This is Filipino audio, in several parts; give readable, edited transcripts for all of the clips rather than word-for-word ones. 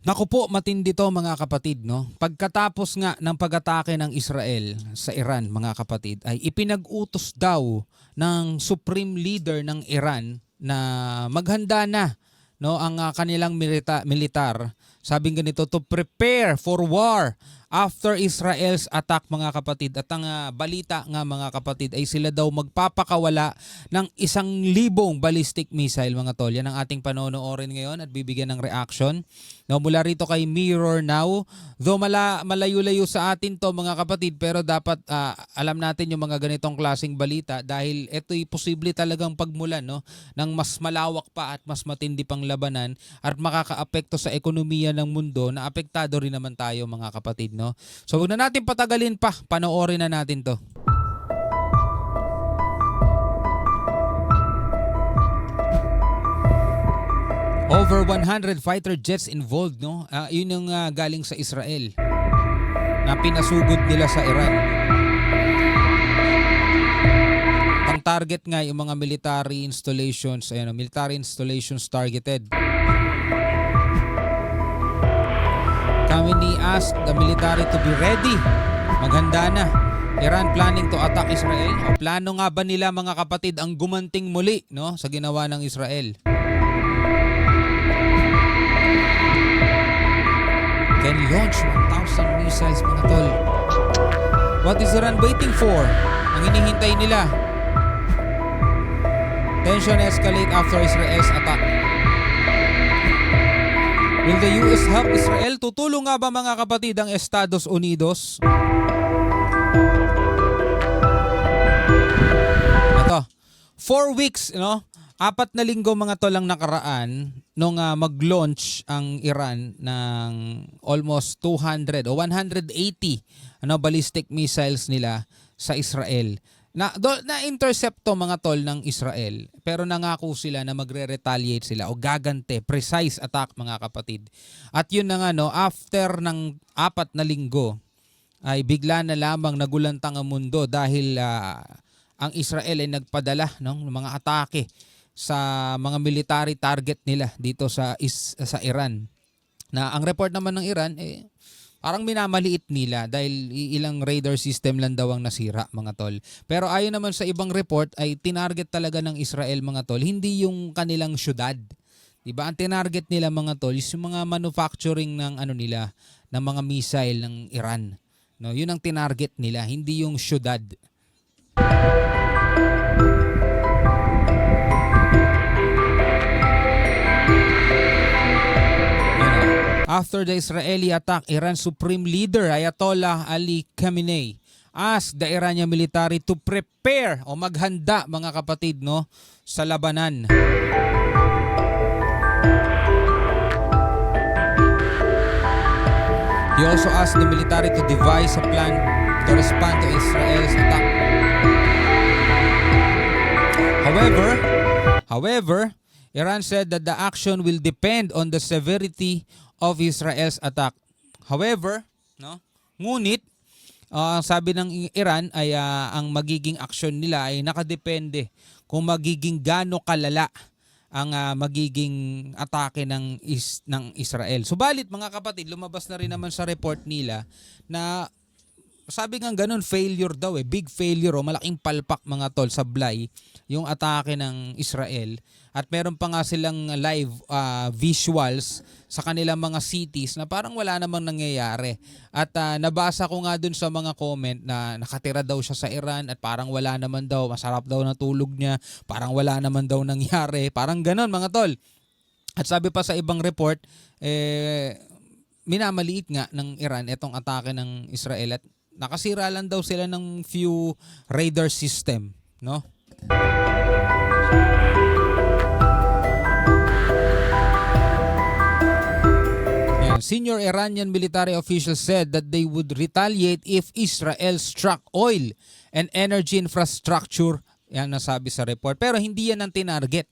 Naku po, matindi to mga kapatid, no? Pagkatapos nga ng pag-atake ng Israel sa Iran, mga kapatid, ay ipinag-utos daw ng supreme leader ng Iran na maghanda na, no, ang kanilang militar. Sabing ganito, to prepare for war after Israel's attack, mga kapatid. At ang balita nga, mga kapatid, ay sila daw magpapakawala ng 1,000 ballistic missile, mga tol. Yan ang ating panonoorin ngayon at bibigyan ng reaction. No, mula rito kay Mirror Now. Though malayo-layo sa atin to, mga kapatid, pero dapat alam natin yung mga ganitong klaseng balita dahil ito'y posible talagang pagmulan, no, ng mas malawak pa at mas matindi pang labanan at makakaapekto sa ekonomiya ng mundo na apektado rin naman tayo, mga kapatid, no? So huwag na natin patagalin pa, panoorin na natin to. Over 100 fighter jets involved, no? Yun yung galing sa Israel na pinasugod nila sa Iran. Ang target nga yung mga military installations, military installations targeted. Khamenei asked the military to be ready. Maghanda na. Iran planning to attack Israel. O plano nga ba nila, mga kapatid, ang gumanting muli, no, sa ginawa ng Israel? Can launch 1,000 missiles, mga tol. What is Iran waiting for? Ang hinihintay nila. Tension escalate after Israel's attack. Will the US help Israel? Tutulong nga ba, mga kapatid, ang Estados Unidos? Ito, 4 weeks, 4 na linggo, mga tol, ang nakaraan nung mag-launch ang Iran ng almost 200 o 180 ballistic missiles nila sa Israel. Na-intercept to, mga tol, ng Israel, pero nangako sila na magre-retaliate sila o gagante, precise attack, mga kapatid. At yun na nga, after ng 4 na linggo ay bigla na lamang nagulantang ang mundo dahil ang Israel ay nagpadala ng mga atake sa mga military target nila dito sa Iran. Na ang report naman ng Iran parang minamaliit nila dahil ilang radar system lang daw ang nasira, mga tol. Pero ayon naman sa ibang report ay tinarget talaga ng Israel, mga tol, hindi yung kanilang syudad. Diba? Ang tinarget nila, mga tol, is yung mga manufacturing ng nila, ng mga missile ng Iran. No, yun ang tinarget nila, hindi yung syudad. After the Israeli attack, Iran's supreme leader Ayatollah Ali Khamenei asked the Iranian military to prepare o maghanda, mga kapatid, no, sa labanan. He also asked the military to devise a plan to respond to Israel's attack. However, Iran said that the action will depend on the severity of Israel's attack. However, ngunit sabi ng Iran ay ang magiging aksyon nila ay nakadepende kung magiging gaano kalala ang magiging atake ng Israel. Subalit, mga kapatid, lumabas na rin naman sa report nila na sabi nga ganun, failure daw, big failure o malaking palpak, mga tol, sablay yung atake ng Israel. At meron pa nga silang live visuals sa kanilang mga cities na parang wala namang nangyayari. At nabasa ko nga dun sa mga comment na nakatira daw siya sa Iran at parang wala naman daw, masarap daw na tulog niya, parang wala naman daw nangyari. Parang ganun, mga tol. At sabi pa sa ibang report, minamaliit nga ng Iran itong atake ng Israel at nakasira lang daw sila ng few radar system, no? Senior Iranian military officials said that they would retaliate if Israel struck oil and energy infrastructure. Yan nasabi sa report. Pero hindi yan ang tinarget,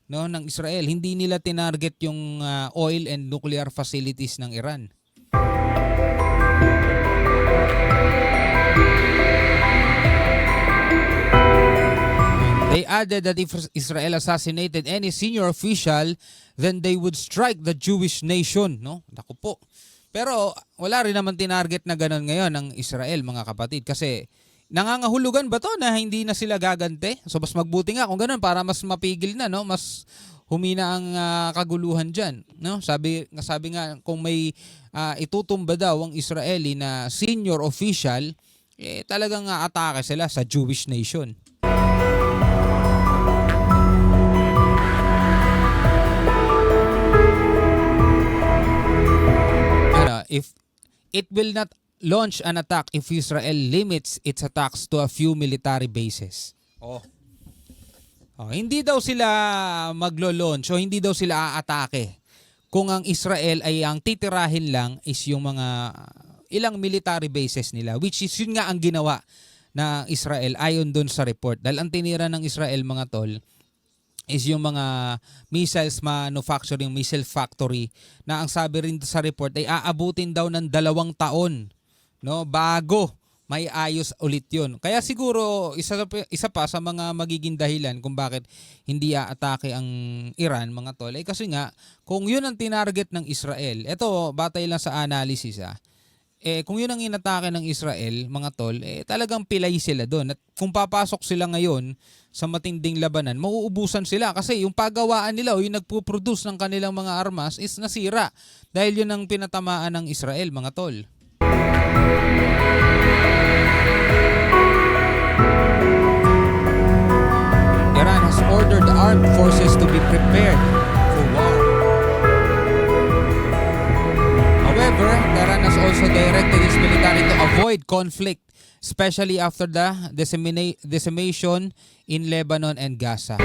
no, ng Israel. Hindi nila tinarget yung oil and nuclear facilities ng Iran. They added that if Israel assassinated any senior official, then they would strike the Jewish nation. No? Naku po. Pero wala rin naman tinarget na ganun ngayon ng Israel, mga kapatid. Kasi nangangahulugan ba to na hindi na sila gagante? So mas magbuti nga kung ganun para mas mapigil na, no? Mas humina ang kaguluhan dyan. No? Sabi nga kung may itutumba daw ang Israeli na senior official, talagang atake sila sa Jewish nation. If it will not launch an attack if Israel limits its attacks to a few military bases. Hindi daw sila maglo-launch o hindi daw sila aatake kung ang Israel ay ang titirahin lang is yung mga ilang military bases nila, which is yun nga ang ginawa na Israel ayon dun sa report. Dahil ang tinira ng Israel, mga tol, is yung mga missiles manufacturing, missile factory na ang sabi rin sa report ay aabutin daw ng 2 taon, no, bago may ayos ulit yun. Kaya siguro isa pa sa mga magiging dahilan kung bakit hindi aatake ang Iran, mga tol, ay kasi nga kung yun ang tinarget ng Israel, eto batay lang sa analysis kung yun ang inatake ng Israel, mga tol, talagang pilay sila doon. At kung papasok sila ngayon sa matinding labanan, mauubusan sila kasi yung pagawaan nila o yung nagpo-produce ng kanilang mga armas is nasira dahil yun ang pinatamaan ng Israel, mga tol. Iran has ordered the armed forces to be prepared for war. However, Iran has also directed its military to avoid conflict, especially after the decimation in Lebanon and Gaza.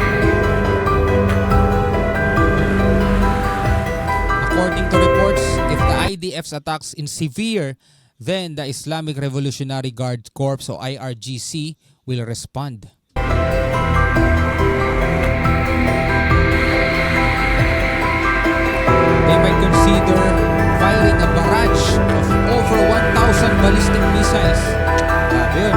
According to reports, if the IDF's attacks in severe, then the Islamic Revolutionary Guard Corps o IRGC will respond. They might consider firing a barrage of over 1,000 ballistic missiles. Sabi yun.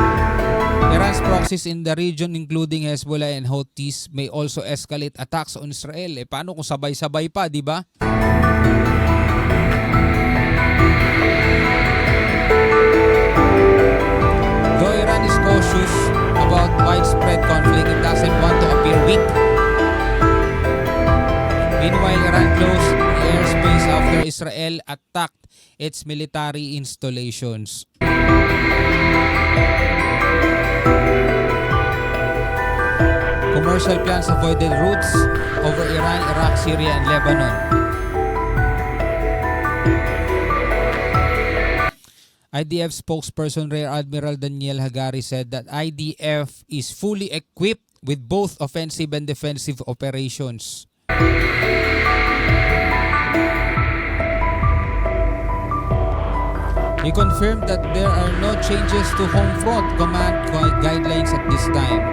Iran's proxies in the region including Hezbollah and Houthis may also escalate attacks on Israel. Paano kung sabay-sabay pa, di ba? Though Iran is cautious about widespread conflict, it doesn't want to appear weak. Meanwhile, Iran closed the airspace after Israel attacked its military installations. Commercial plans avoided routes over Iran, Iraq, Syria, and Lebanon. IDF spokesperson Rear Admiral Daniel Hagari said that IDF is fully equipped with both offensive and defensive operations. He confirmed that there are no changes to home front command guidelines at this time.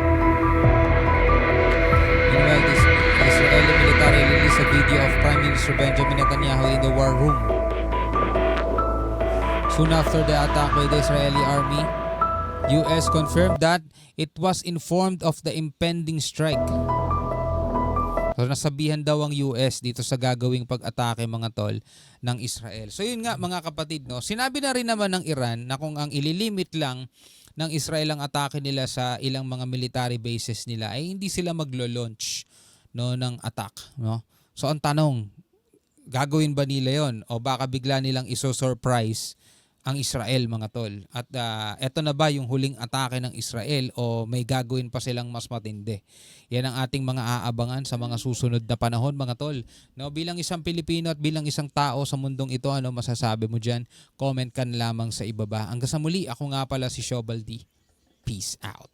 Meanwhile, the Israeli military released a video of Prime Minister Benjamin Netanyahu in the war room. Soon after the attack by the Israeli army, US confirmed that it was informed of the impending strike. So nasabihan daw ang US dito sa gagawing pag-atake, mga tol, ng Israel. So yun nga, mga kapatid, no, sinabi na rin naman ng Iran na kung ang ililimit lang ng Israel ang atake nila sa ilang mga military bases nila ay hindi sila maglo-launch, no, ng attack, no. So ang tanong, gagawin ba nila yon o baka bigla nilang iso-surprise ang Israel, mga tol? At eto na ba yung huling atake ng Israel o may gagawin pa silang mas matindi? Yan ang ating mga aabangan sa mga susunod na panahon, mga tol. No, bilang isang Pilipino at bilang isang tao sa mundong ito, ano masasabi mo dyan? Comment ka na lamang sa ibaba. Hanggang sa muli, ako nga pala si Shobaldi. Peace out.